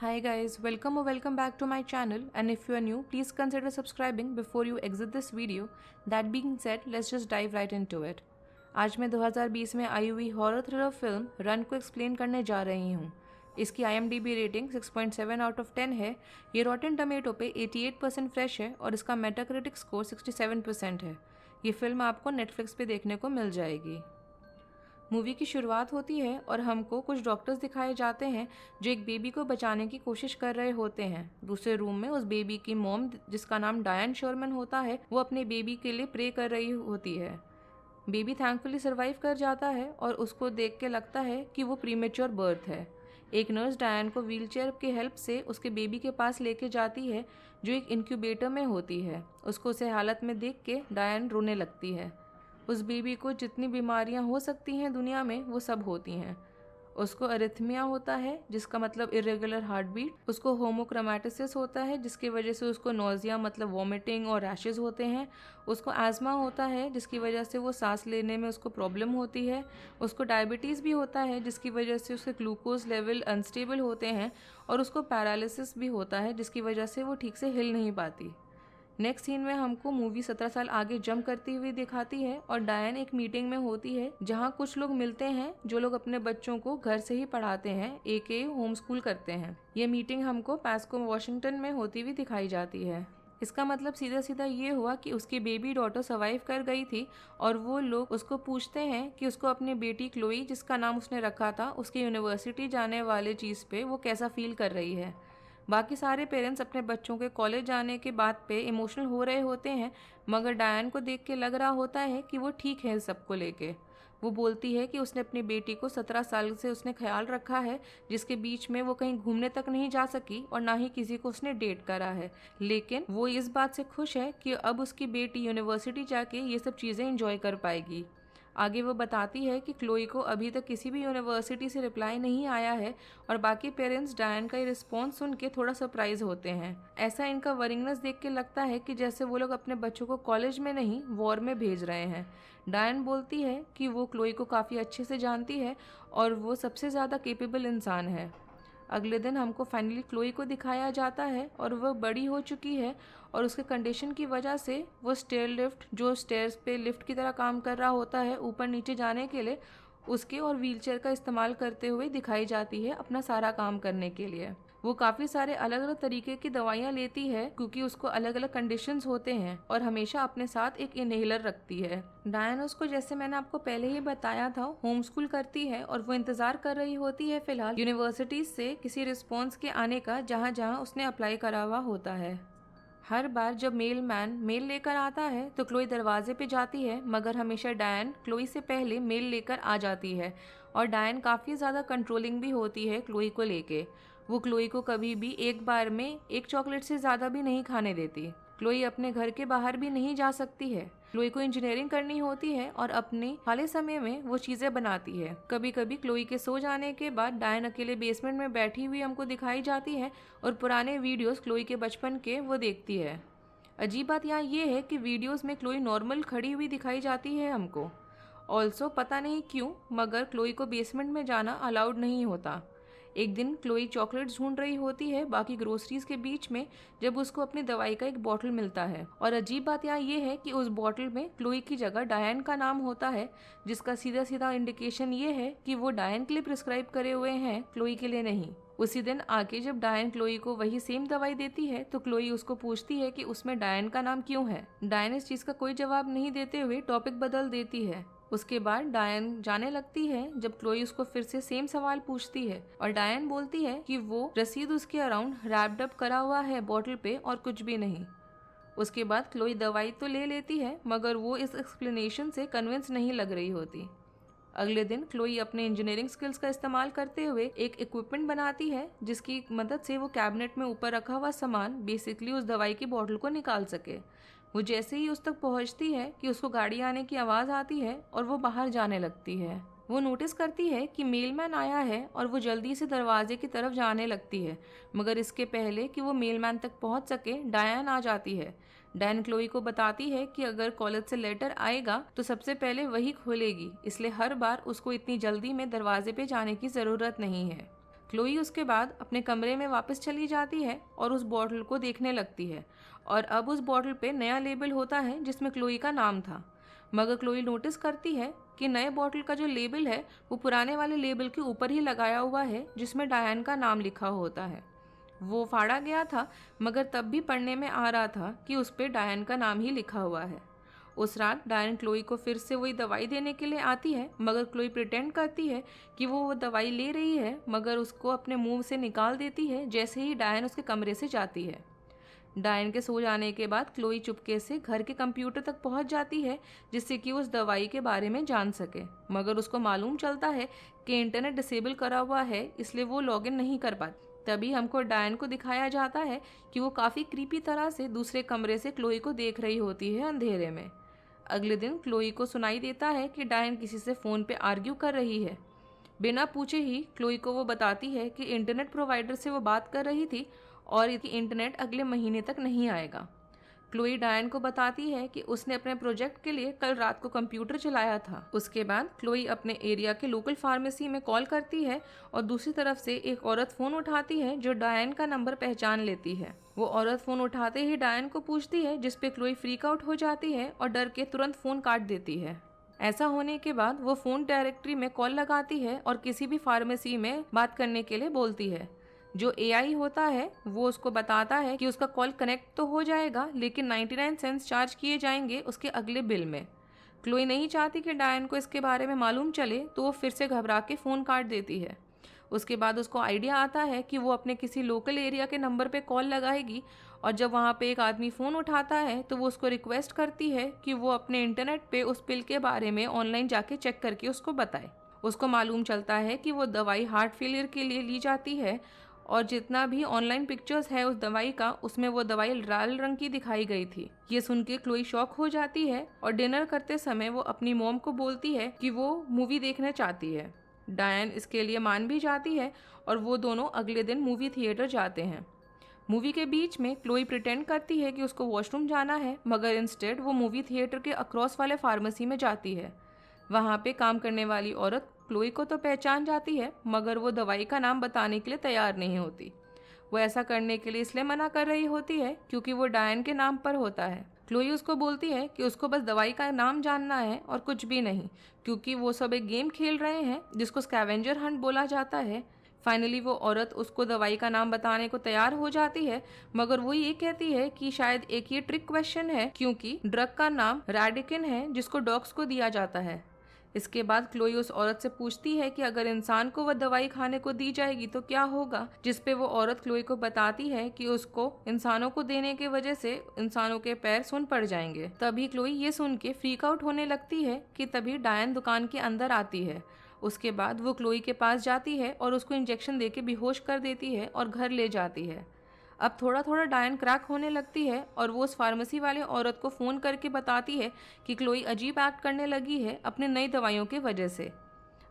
Hi guys, welcome or welcome back to my channel, and if you are new, please consider subscribing before you exit this video. That being said, let's just dive right into it. आज मैं 2020 में आई हुई horror thriller film run को explain करने जा रही हूँ। इसकी IMDb रेटिंग 6.7 आउट ऑफ 10 है। ये रॉटन टमेटो पे 88% फ्रेश है और इसका मेटाक्रिटिक स्कोर 67% है। ये फिल्म आपको नेटफ्लिक्स पे देखने को मिल जाएगी। मूवी की शुरुआत होती है और हमको कुछ डॉक्टर्स दिखाए जाते हैं जो एक बेबी को बचाने की कोशिश कर रहे होते हैं। दूसरे रूम में उस बेबी की मॉम, जिसका नाम डायन शर्मन होता है, वो अपने बेबी के लिए प्रे कर रही होती है। बेबी थैंकफुली सर्वाइव कर जाता है और उसको देख के लगता है कि वो प्रीमेच्योर बर्थ है। एक नर्स डायन को व्हीलचेयर की हेल्प से उसके बेबी के पास लेके जाती है जो एक इंक्यूबेटर में होती है। उसको उसे हालत में देख के डायन रोने लगती है। उस बेबी को जितनी बीमारियां हो सकती हैं दुनिया में वो सब होती हैं। उसको अरिथमिया होता है जिसका मतलब इरेगुलर हार्ट बीट। उसको होमोक्रोमैटिसिस होता है जिसकी वजह से उसको नोजिया मतलब वॉमिटिंग और रैशेज होते हैं। उसको एज़मा होता है जिसकी वजह से वो सांस लेने में उसको प्रॉब्लम होती है। उसको डायबिटीज़ भी होता है जिसकी वजह से उसके ग्लूकोज लेवल अनस्टेबल होते हैं। और उसको पैरालिसिस भी होता है जिसकी वजह से वो ठीक से हिल नहीं पाती। नेक्स्ट सीन में हमको मूवी 17 साल आगे जंप करती हुई दिखाती है और डायन एक मीटिंग में होती है जहां कुछ लोग मिलते हैं जो लोग अपने बच्चों को घर से ही पढ़ाते हैं, एके होम स्कूल करते हैं। ये मीटिंग हमको पैस्को वॉशिंगटन में होती हुई दिखाई जाती है। इसका मतलब सीधा सीधा ये हुआ कि उसकी बेबी डॉटर सर्वाइव कर गई थी और वो लोग उसको पूछते हैं कि उसको अपनी बेटी क्लोई, जिसका नाम उसने रखा था, उसके यूनिवर्सिटी जाने वाले चीज़ पे वो कैसा फील कर रही है। बाकी सारे पेरेंट्स अपने बच्चों के कॉलेज जाने के बात पे इमोशनल हो रहे होते हैं, मगर डायन को देख के लग रहा होता है कि वो ठीक है सबको लेके। वो बोलती है कि उसने अपनी बेटी को 17 साल से उसने ख्याल रखा है, जिसके बीच में वो कहीं घूमने तक नहीं जा सकी और ना ही किसी को उसने डेट करा है। लेकिन वो इस बात से खुश है कि अब उसकी बेटी यूनिवर्सिटी जाके ये सब चीज़ें एंजॉय कर पाएगी। आगे वो बताती है कि क्लोई को अभी तक किसी भी यूनिवर्सिटी से रिप्लाई नहीं आया है और बाकी पेरेंट्स डायन का ये रिस्पॉन्स सुन के थोड़ा सरप्राइज होते हैं। ऐसा इनका वरिंगनेस देख के लगता है कि जैसे वो लोग अपने बच्चों को कॉलेज में नहीं वॉर में भेज रहे हैं। डायन बोलती है कि वो क्लोई को काफ़ी अच्छे से जानती है और वो सबसे ज़्यादा केपेबल इंसान है। अगले दिन हमको फाइनली क्लोई को दिखाया जाता है और वह बड़ी हो चुकी है और उसके कंडीशन की वजह से वो स्टेयर लिफ्ट, जो स्टेयर्स पे लिफ्ट की तरह काम कर रहा होता है ऊपर नीचे जाने के लिए, उसके और व्हीलचेयर का इस्तेमाल करते हुए दिखाई जाती है अपना सारा काम करने के लिए। वो काफ़ी सारे अलग अलग तरीके की दवाइयाँ लेती है क्योंकि उसको अलग अलग कंडीशंस होते हैं और हमेशा अपने साथ एक इनहेलर रखती है। डायन उसको, जैसे मैंने आपको पहले ही बताया था, होम स्कूल करती है और वो इंतजार कर रही होती है फिलहाल यूनिवर्सिटी से किसी रिस्पॉन्स के आने का जहाँ जहाँ उसने अप्लाई करा हुआ होता है। हर बार जब मेलमैन मेल लेकर आता है तो क्लोई दरवाजे पे जाती है, मगर हमेशा डायन क्लोई से पहले मेल लेकर आ जाती है और डायन काफ़ी ज़्यादा कंट्रोलिंग भी होती है क्लोई को लेके। वो क्लोई को कभी भी एक बार में एक चॉकलेट से ज़्यादा भी नहीं खाने देती। क्लोई अपने घर के बाहर भी नहीं जा सकती है। क्लोई को इंजीनियरिंग करनी होती है और अपने खाली समय में वो चीज़ें बनाती है। कभी कभी क्लोई के सो जाने के बाद डायन अकेले बेसमेंट में बैठी हुई हमको दिखाई जाती है और पुराने वीडियोस क्लोई के बचपन के वो देखती है। अजीब बात यहाँ ये है कि वीडियोस में क्लोई नॉर्मल खड़ी हुई दिखाई जाती है हमको। ऑल्सो पता नहीं क्यों, मगर क्लोई को बेसमेंट में जाना अलाउड नहीं होता। एक दिन क्लोई चॉकलेट्स ढूंढ रही होती है बाकी ग्रोसरीज के बीच में, जब उसको अपनी दवाई का एक बॉटल मिलता है। और अजीब बात यहाँ ये है कि उस बॉटल में क्लोई की जगह डायन का नाम होता है, जिसका सीधा सीधा इंडिकेशन ये है कि वो डायन के लिए प्रिस्क्राइब करे हुए हैं, क्लोई के लिए नहीं। उसी दिन आके जब डायन क्लोई को वही सेम दवाई देती है तो क्लोई उसको पूछती है कि उसमें डायन का नाम क्यों है। डायन इस चीज का कोई जवाब नहीं देते हुए टॉपिक बदल देती है। उसके बाद डायन जाने लगती है जब क्लोई उसको फिर से सेम सवाल पूछती है और डायन बोलती है कि वो रसीद उसके अराउंड रैप्ड अप करा हुआ है बॉटल पे और कुछ भी नहीं। उसके बाद क्लोई दवाई तो ले लेती है, मगर वो इस एक्सप्लेनेशन से कन्विंस नहीं लग रही होती। अगले दिन क्लोई अपने इंजीनियरिंग स्किल्स का इस्तेमाल करते हुए एक इक्विपमेंट बनाती है जिसकी मदद से वो कैबिनेट में ऊपर रखा हुआ सामान, बेसिकली उस दवाई की बोतल को निकाल सके। वो जैसे ही उस तक पहुंचती है कि उसको गाड़ी आने की आवाज़ आती है और वो बाहर जाने लगती है। वो नोटिस करती है कि मेलमैन आया है और वो जल्दी से दरवाजे की तरफ जाने लगती है, मगर इसके पहले कि वो मेलमैन तक पहुंच सके डायन आ जाती है। डायन क्लोई को बताती है कि अगर कॉलेज से लेटर आएगा तो सबसे पहले वही खोलेगी, इसलिए हर बार उसको इतनी जल्दी में दरवाजे पे जाने की ज़रूरत नहीं है। क्लोई उसके बाद अपने कमरे में वापस चली जाती है और उस बॉटल को देखने लगती है और अब उस बॉटल पे नया लेबल होता है जिसमें क्लोई का नाम था। मगर क्लोई नोटिस करती है कि नए बॉटल का जो लेबल है वो पुराने वाले लेबल के ऊपर ही लगाया हुआ है जिसमें डायन का नाम लिखा होता है। वो फाड़ा गया था मगर तब भी पढ़ने में आ रहा था कि उस पर डायन का नाम ही लिखा हुआ है। उस रात डायन क्लोई को फिर से वही दवाई देने के लिए आती है मगर क्लोई प्रिटेंड करती है कि वो दवाई ले रही है मगर उसको अपने मुंह से निकाल देती है जैसे ही डायन उसके कमरे से जाती है। डायन के सो जाने के बाद क्लोई चुपके से घर के कंप्यूटर तक पहुंच जाती है जिससे कि उस दवाई के बारे में जान सके, मगर उसको मालूम चलता है कि इंटरनेट डिसेबल करा हुआ है इसलिए वो लॉगिन नहीं कर पाती। तभी हमको डायन को दिखाया जाता है कि वो काफ़ी क्रीपी तरह से दूसरे कमरे से क्लोई को देख रही होती है अंधेरे में। अगले दिन क्लोई को सुनाई देता है कि डायन किसी से फ़ोन पे आर्ग्यू कर रही है। बिना पूछे ही क्लोई को वो बताती है कि इंटरनेट प्रोवाइडर से वो बात कर रही थी और इंटरनेट अगले महीने तक नहीं आएगा। क्लोई डायन को बताती है कि उसने अपने प्रोजेक्ट के लिए कल रात को कंप्यूटर चलाया था। उसके बाद क्लोई अपने एरिया के लोकल फार्मेसी में कॉल करती है और दूसरी तरफ से एक औरत फ़ोन उठाती है जो डायन का नंबर पहचान लेती है। वो औरत फ़ोन उठाते ही डायन को पूछती है जिस पे क्लोई फ्रीक आउट हो जाती है और डर के तुरंत फ़ोन काट देती है। ऐसा होने के बाद वो फ़ोन डायरेक्टरी में कॉल लगाती है और किसी भी फार्मेसी में बात करने के लिए बोलती है। जो एआई होता है वो उसको बताता है कि उसका कॉल कनेक्ट तो हो जाएगा लेकिन 99 सेंट्स चार्ज किए जाएंगे उसके अगले बिल में। क्लोई नहीं चाहती कि डायन को इसके बारे में मालूम चले तो वो फिर से घबरा के फ़ोन काट देती है। उसके बाद उसको आइडिया आता है कि वो अपने किसी लोकल एरिया के नंबर पे कॉल लगाएगी और जब वहाँ पे एक आदमी फ़ोन उठाता है तो वो उसको रिक्वेस्ट करती है कि वो अपने इंटरनेट पे उस बिल के बारे में ऑनलाइन जाके चेक करके उसको बताए। उसको मालूम चलता है कि वो दवाई हार्ट फेलियर के लिए ली जाती है और जितना भी ऑनलाइन पिक्चर्स है उस दवाई का उसमें वो दवाई लाल रंग की दिखाई गई थी। ये सुन के क्लोई शॉक हो जाती है और डिनर करते समय वो अपनी मॉम को बोलती है कि वो मूवी देखना चाहती है। डायन इसके लिए मान भी जाती है और वो दोनों अगले दिन मूवी थिएटर जाते हैं। मूवी के बीच में क्लोई प्रिटेंड करती है कि उसको वॉशरूम जाना है मगर इंस्टेड वो मूवी थिएटर के अक्रॉस वाले फार्मेसी में जाती है। वहाँ पे काम करने वाली औरत क्लोई को तो पहचान जाती है मगर वो दवाई का नाम बताने के लिए तैयार नहीं होती। वो ऐसा करने के लिए इसलिए मना कर रही होती है क्योंकि वो डायन के नाम पर होता है। क्लोई उसको बोलती है कि उसको बस दवाई का नाम जानना है और कुछ भी नहीं, क्योंकि वो सब एक गेम खेल रहे हैं जिसको स्कैवेंजर हंट बोला जाता है। फाइनली वो औरत उसको दवाई का नाम बताने को तैयार हो जाती है मगर वो ये कहती है कि शायद एक ये ट्रिक क्वेश्चन है क्योंकि ड्रग का नाम रैडिकिन है जिसको डॉग्स को दिया जाता है। इसके बाद क्लोई उस औरत से पूछती है कि अगर इंसान को वह दवाई खाने को दी जाएगी तो क्या होगा, जिस पे वो औरत क्लोई को बताती है कि उसको इंसानों को देने की वजह से इंसानों के पैर सुन पड़ जाएंगे। तभी क्लोई ये सुन के फ्रीक आउट होने लगती है कि तभी डायन दुकान के अंदर आती है। उसके बाद वो क्लोई के पास जाती है और उसको इंजेक्शन देके बेहोश कर देती है और घर ले जाती है। अब थोड़ा थोड़ा डायन क्रैक होने लगती है और वो उस फार्मेसी वाले औरत को फ़ोन करके बताती है कि क्लोई अजीब एक्ट करने लगी है अपने नई दवाइयों की वजह से।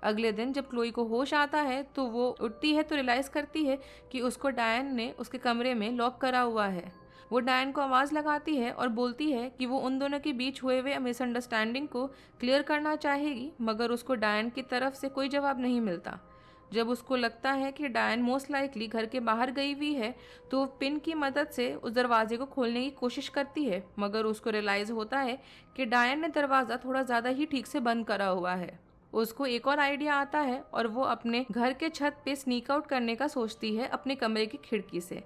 अगले दिन जब क्लोई को होश आता है तो वो उठती है तो रियलाइज़ करती है कि उसको डायन ने उसके कमरे में लॉक करा हुआ है। वो डायन को आवाज़ लगाती है और बोलती है कि वो उन दोनों के बीच हुए हुए मिसअंडरस्टैंडिंग को क्लियर करना चाहेगी मगर उसको डायन की तरफ से कोई जवाब नहीं मिलता। जब उसको लगता है कि डायन मोस्ट लाइकली घर के बाहर गई हुई है तो वो पिन की मदद से उस दरवाजे को खोलने की कोशिश करती है मगर उसको रियलाइज़ होता है कि डायन ने दरवाज़ा थोड़ा ज़्यादा ही ठीक से बंद करा हुआ है। उसको एक और आइडिया आता है और वो अपने घर के छत पे स्नीक आउट करने का सोचती है अपने कमरे की खिड़की से।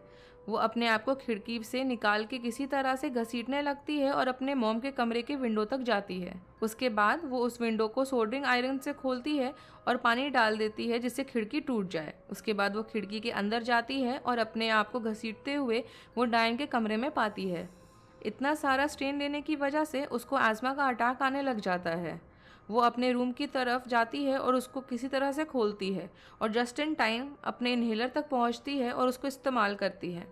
वो अपने आप को खिड़की से निकाल के किसी तरह से घसीटने लगती है और अपने मॉम के कमरे के विंडो तक जाती है। उसके बाद वो उस विंडो को सोल्डरिंग आयरन से खोलती है और पानी डाल देती है जिससे खिड़की टूट जाए। उसके बाद वो खिड़की के अंदर जाती है और अपने आप को घसीटते हुए वो डायन के कमरे में पाती है। इतना सारा स्ट्रेन लेने की वजह से उसको आज़मा का अटैक आने लग जाता है। वो अपने रूम की तरफ जाती है और उसको किसी तरह से खोलती है और जस्ट इन टाइम अपने इन्हेलर तक पहुंचती है और उसको इस्तेमाल करती है।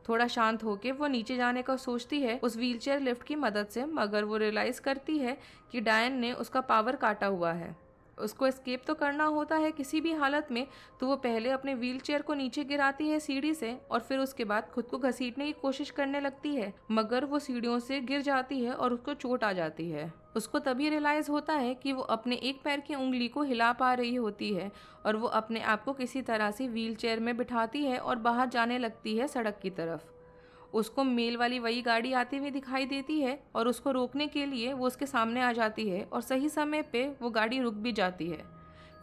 थोड़ा शांत होकर वो नीचे जाने का सोचती है उस व्हीलचेयर लिफ्ट की मदद से, मगर वो रियलाइज़ करती है कि डायन ने उसका पावर काटा हुआ है। उसको एस्केप तो करना होता है किसी भी हालत में, तो वो पहले अपने व्हीलचेयर को नीचे गिराती है सीढ़ी से और फिर उसके बाद खुद को घसीटने की कोशिश करने लगती है, मगर वो सीढ़ियों से गिर जाती है और उसको चोट आ जाती है। उसको तभी रियलाइज होता है कि वो अपने एक पैर की उंगली को हिला पा रही होती है और वो अपने आप को किसी तरह से व्हीलचेयर में बिठाती है और बाहर जाने लगती है सड़क की तरफ। उसको मेल वाली वही गाड़ी आती हुई दिखाई देती है और उसको रोकने के लिए वो उसके सामने आ जाती है और सही समय पे वो गाड़ी रुक भी जाती है।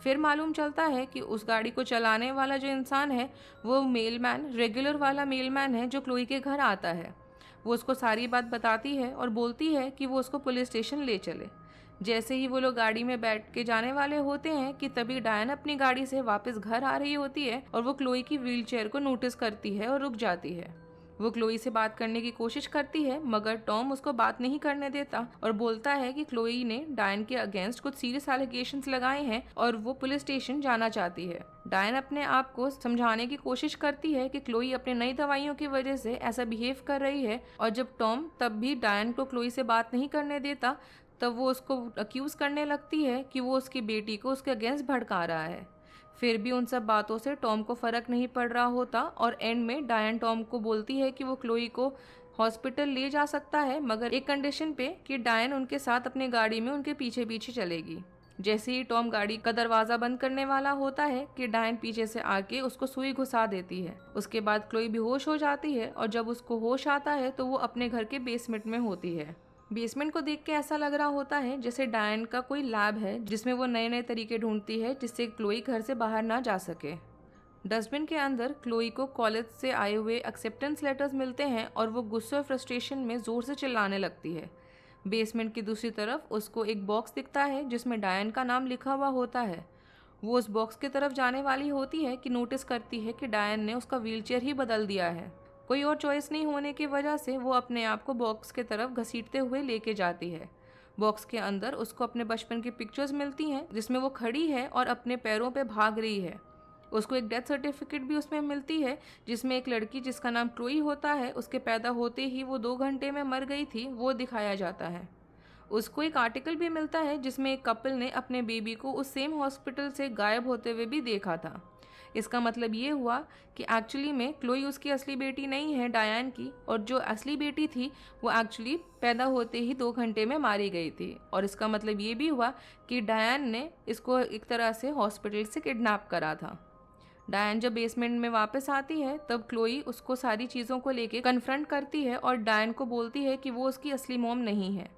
फिर मालूम चलता है कि उस गाड़ी को चलाने वाला जो इंसान है वो मेलमैन, रेगुलर वाला मेलमैन है जो क्लोई के घर आता है। वो उसको सारी बात बताती है और बोलती है कि वो उसको पुलिस स्टेशन ले चले। जैसे ही वो लोग गाड़ी में बैठ के जाने वाले होते हैं कि तभी डायन अपनी गाड़ी से वापस घर आ रही होती है और वो क्लोई की व्हीलचेयर को नोटिस करती है और रुक जाती है। वो क्लोई से बात करने की कोशिश करती है, मगर टॉम उसको बात नहीं करने देता और बोलता है कि क्लोई ने डायन के अगेंस्ट कुछ सीरियस एलिगेशंस लगाए हैं और वो पुलिस स्टेशन जाना चाहती है। डायन अपने आप को समझाने की कोशिश करती है कि क्लोई अपने नई दवाइयों की वजह से ऐसा बिहेव कर रही है, और जब टॉम तब भी डायन को क्लोई से बात नहीं करने देता, तब वो उसको अक्यूज करने लगती है कि वो उसकी बेटी को उसके अगेंस्ट भड़का रहा है। फिर भी उन सब बातों से टॉम को फर्क नहीं पड़ रहा होता और एंड में डायन टॉम को बोलती है कि वो क्लोई को हॉस्पिटल ले जा सकता है, मगर एक कंडीशन पे कि डायन उनके साथ अपनी गाड़ी में उनके पीछे पीछे चलेगी। जैसे ही टॉम गाड़ी का दरवाजा बंद करने वाला होता है कि डायन पीछे से आके उसको सुई घुसा देती है। उसके बाद क्लोई बेहोश हो जाती है और जब उसको होश आता है तो वो अपने घर के बेसमेंट में होती है। बेसमेंट को देख के ऐसा लग रहा होता है जैसे डायन का कोई लैब है जिसमें वो नए नए तरीके ढूंढती है जिससे क्लोई घर से बाहर ना जा सके। डस्टबिन के अंदर क्लोई को कॉलेज से आए हुए एक्सेप्टेंस लेटर्स मिलते हैं और वो गुस्से और फ्रस्ट्रेशन में जोर से चिल्लाने लगती है। बेसमेंट की दूसरी तरफ उसको एक बॉक्स दिखता है जिसमें डायन का नाम लिखा हुआ होता है। वो उस बॉक्स की तरफ जाने वाली होती है कि नोटिस करती है कि डायन ने उसका व्हीलचेयर ही बदल दिया है। कोई और चॉइस नहीं होने की वजह से वो अपने आप को बॉक्स के तरफ घसीटते हुए लेके जाती है। बॉक्स के अंदर उसको अपने बचपन की पिक्चर्स मिलती हैं जिसमें वो खड़ी है और अपने पैरों पे भाग रही है। उसको एक डेथ सर्टिफिकेट भी उसमें मिलती है जिसमें एक लड़की जिसका नाम क्लोई होता है, उसके पैदा होते ही वो 2 घंटे में मर गई थी, वो दिखाया जाता है। उसको एक आर्टिकल भी मिलता है जिसमें एक कपल ने अपने बेबी को उस सेम हॉस्पिटल से गायब होते हुए भी देखा था। इसका मतलब ये हुआ कि एक्चुअली में क्लोई उसकी असली बेटी नहीं है डायन की, और जो असली बेटी थी वो एक्चुअली पैदा होते ही 2 घंटे में मारी गई थी। और इसका मतलब ये भी हुआ कि डायन ने इसको एक तरह से हॉस्पिटल से किडनैप करा था। डायन जब बेसमेंट में वापस आती है तब क्लोई उसको सारी चीज़ों को लेके कन्फ्रंट करती है और डायन को बोलती है कि वो उसकी असली मॉम नहीं है।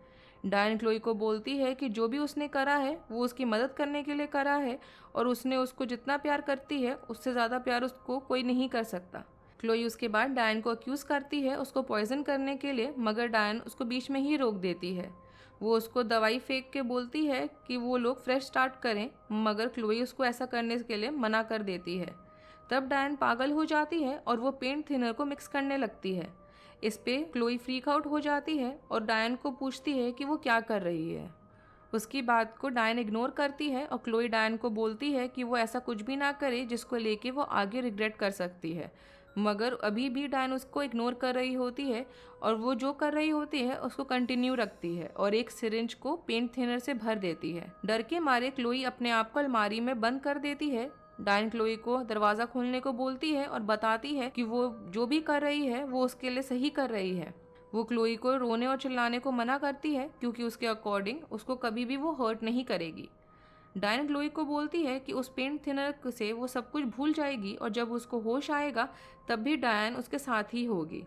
डायन क्लोई को बोलती है कि जो भी उसने करा है वो उसकी मदद करने के लिए करा है और उसने उसको जितना प्यार करती है उससे ज़्यादा प्यार उसको कोई नहीं कर सकता। क्लोई उसके बाद डायन को अक्यूज़ करती है उसको पॉइजन करने के लिए, मगर डायन उसको बीच में ही रोक देती है। वो उसको दवाई फेंक के बोलती है कि वो लोग फ्रेश स्टार्ट करें, मगर क्लोई उसको ऐसा करने के लिए मना कर देती है। तब डायन पागल हो जाती है और वो पेंट थिनर को मिक्स करने लगती है। इस पे क्लोई फ्रीक आउट हो जाती है और डायन को पूछती है कि वो क्या कर रही है। उसकी बात को डायन इग्नोर करती है और क्लोई डायन को बोलती है कि वो ऐसा कुछ भी ना करे जिसको लेके वो आगे रिग्रेट कर सकती है, मगर अभी भी डायन उसको इग्नोर कर रही होती है और वो जो कर रही होती है उसको कंटिन्यू रखती है और एक सिरिंज को पेंट थिनर से भर देती है। डर के मारे क्लोई अपने आप को अलमारी में बंद कर देती है। डायन क्लोई को दरवाज़ा खोलने को बोलती है और बताती है कि वो जो भी कर रही है वो उसके लिए सही कर रही है। वो क्लोई को रोने और चिल्लाने को मना करती है क्योंकि उसके अकॉर्डिंग उसको कभी भी वो हर्ट नहीं करेगी। डायन क्लोई को बोलती है कि उस पेंट थिनर से वो सब कुछ भूल जाएगी और जब उसको होश आएगा तब भी डायन उसके साथ ही होगी।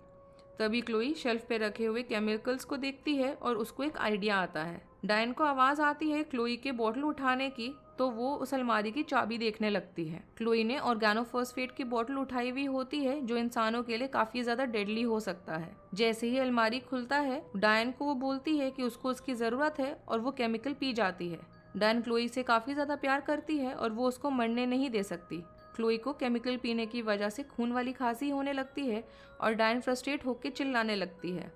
तभी क्लोई शेल्फ पे रखे हुए केमिकल्स को देखती है और उसको एक आइडिया आता है। डायन को आवाज़ आती है क्लोई के बोतल उठाने की, तो वो उस अलमारी की चाबी देखने लगती है। क्लोई ने ऑर्गेनोफॉस्फेट की बोतल उठाई हुई होती है जो इंसानों के लिए काफ़ी ज़्यादा डेडली हो सकता है। जैसे ही अलमारी खुलता है डायन को वो बोलती है कि उसको उसकी ज़रूरत है और वो केमिकल पी जाती है। डायन क्लोई से काफ़ी ज़्यादा प्यार करती है और वो उसको मरने नहीं दे सकती। क्लोई को केमिकल पीने की वजह से खून वाली खांसी होने लगती है और डायन फ्रस्ट्रेट होकर चिल्लाने लगती है।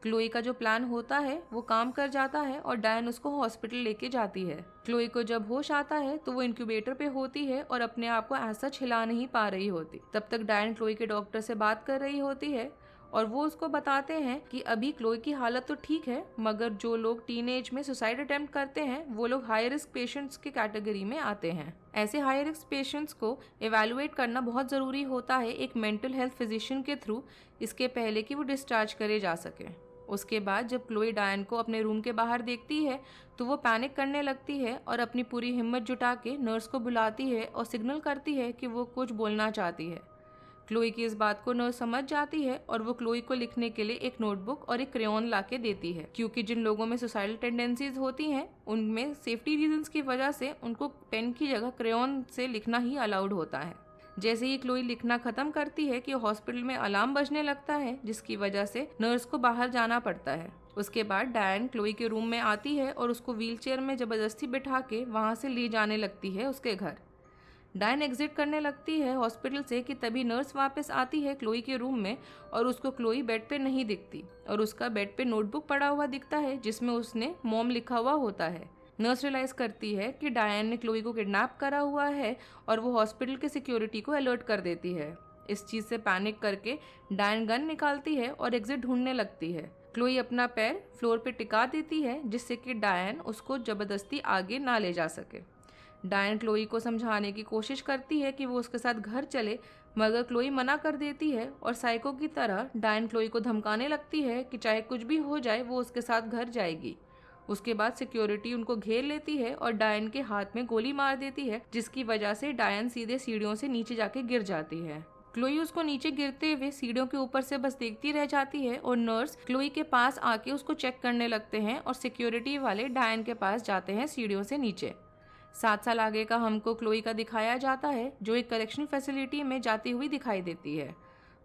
क्लोई का जो प्लान होता है वो काम कर जाता है और डायन उसको हॉस्पिटल लेके जाती है। क्लोई को जब होश आता है तो वो इंक्यूबेटर पे होती है और अपने आप को ऐसा हिला नहीं पा रही होती। तब तक डायन क्लोई के डॉक्टर से बात कर रही होती है और वो उसको बताते हैं कि अभी क्लोई की हालत तो ठीक है, मगर जो लोग टीनेज में सुसाइड अटेम्प्ट करते हैं वो लोग हाई रिस्क पेशेंट्स के कैटेगरी में आते हैं। ऐसे हाई रिस्क पेशेंट्स को इवैल्यूएट करना बहुत ज़रूरी होता है एक मेंटल हेल्थ फिजिशियन के थ्रू, इसके पहले कि वो डिस्चार्ज करे जा सके। उसके बाद जब क्लोई डायन को अपने रूम के बाहर देखती है तो वो पैनिक करने लगती है और अपनी पूरी हिम्मत जुटा के नर्स को बुलाती है और सिग्नल करती है कि वो कुछ बोलना चाहती है। क्लोई की इस बात को नर्स समझ जाती है और वो क्लोई को लिखने के लिए एक नोटबुक और एक क्रेयॉन लाके देती है, क्योंकि जिन लोगों में सुसाइडल टेंडेंसीज होती हैं उनमें सेफ्टी रीजंस की वजह से उनको पेन की जगह क्रेयॉन से लिखना ही अलाउड होता है। जैसे ही क्लोई लिखना खत्म करती है कि हॉस्पिटल में अलार्म बजने लगता है, जिसकी वजह से नर्स को बाहर जाना पड़ता है। उसके बाद डायन क्लोई के रूम में आती है और उसको व्हीलचेयर में जबरदस्ती बिठा के वहाँ से ले जाने लगती है उसके घर। डायन एग्जिट करने लगती है हॉस्पिटल से कि तभी नर्स वापस आती है क्लोई के रूम में और उसको क्लोई बेड पे नहीं दिखती और उसका बेड पे नोटबुक पड़ा हुआ दिखता है जिसमें उसने मॉम लिखा हुआ होता है। नर्स रियलाइज करती है कि डायन ने क्लोई को किडनैप करा हुआ है और वो हॉस्पिटल के सिक्योरिटी को अलर्ट कर देती है। इस चीज़ से पैनिक करके डायन गन निकालती है और एग्जिट ढूंढने लगती है। क्लोई अपना पैर फ्लोर पे टिका देती है जिससे कि डायन उसको जबरदस्ती आगे ना ले जा सके। डायन क्लोई को समझाने की कोशिश करती है कि वो उसके साथ घर चले, मगर क्लोई मना कर देती है और साइको की तरह डायन क्लोई को धमकाने लगती है कि चाहे कुछ भी हो जाए वो उसके साथ घर जाएगी। उसके बाद सिक्योरिटी उनको घेर लेती है और डायन के हाथ में गोली मार देती है, जिसकी वजह से डायन सीधे सीढ़ियों से नीचे जाके गिर जाती है। क्लोई उसको नीचे गिरते हुए सीढ़ियों के ऊपर से बस देखती रह जाती है और नर्स क्लोई के पास आके उसको चेक करने लगते हैं और सिक्योरिटी वाले डायन के पास जाते हैं सीढ़ियों से नीचे। 7 साल आगे का हमको क्लोई का दिखाया जाता है जो एक करेक्शनल फैसिलिटी में जाती हुई दिखाई देती है।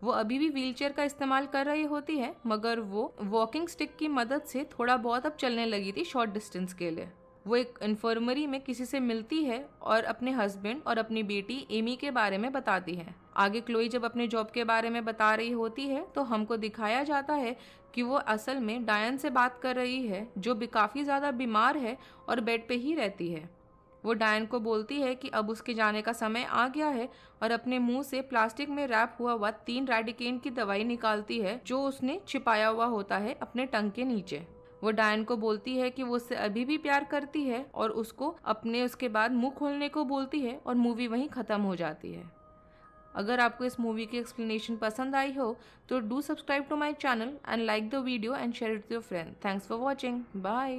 वो अभी भी व्हीलचेयर का इस्तेमाल कर रही होती है, मगर वो वॉकिंग स्टिक की मदद से थोड़ा बहुत अब चलने लगी थी शॉर्ट डिस्टेंस के लिए। वो एक इन्फर्मरी में किसी से मिलती है और अपने हस्बैंड और अपनी बेटी एमी के बारे में बताती है। आगे क्लोई जब अपने जॉब के बारे में बता रही होती है तो हमको दिखाया जाता है कि वो असल में डायन से बात कर रही है जो भी काफ़ी ज़्यादा बीमार है और बेड पे ही रहती है। वो डायन को बोलती है कि अब उसके जाने का समय आ गया है और अपने मुंह से प्लास्टिक में रैप हुआ 3 रेडिकेन की दवाई निकालती है जो उसने छिपाया हुआ होता है अपने टंग के नीचे। वो डायन को बोलती है कि वो उससे अभी भी प्यार करती है और उसको अपने उसके बाद मुंह खोलने को बोलती है और मूवी वहीं ख़त्म हो जाती है। अगर आपको इस मूवी की एक्सप्लेनेशन पसंद आई हो तो do subscribe to my channel and like the video and share it with your friend. Thanks for watching. Bye.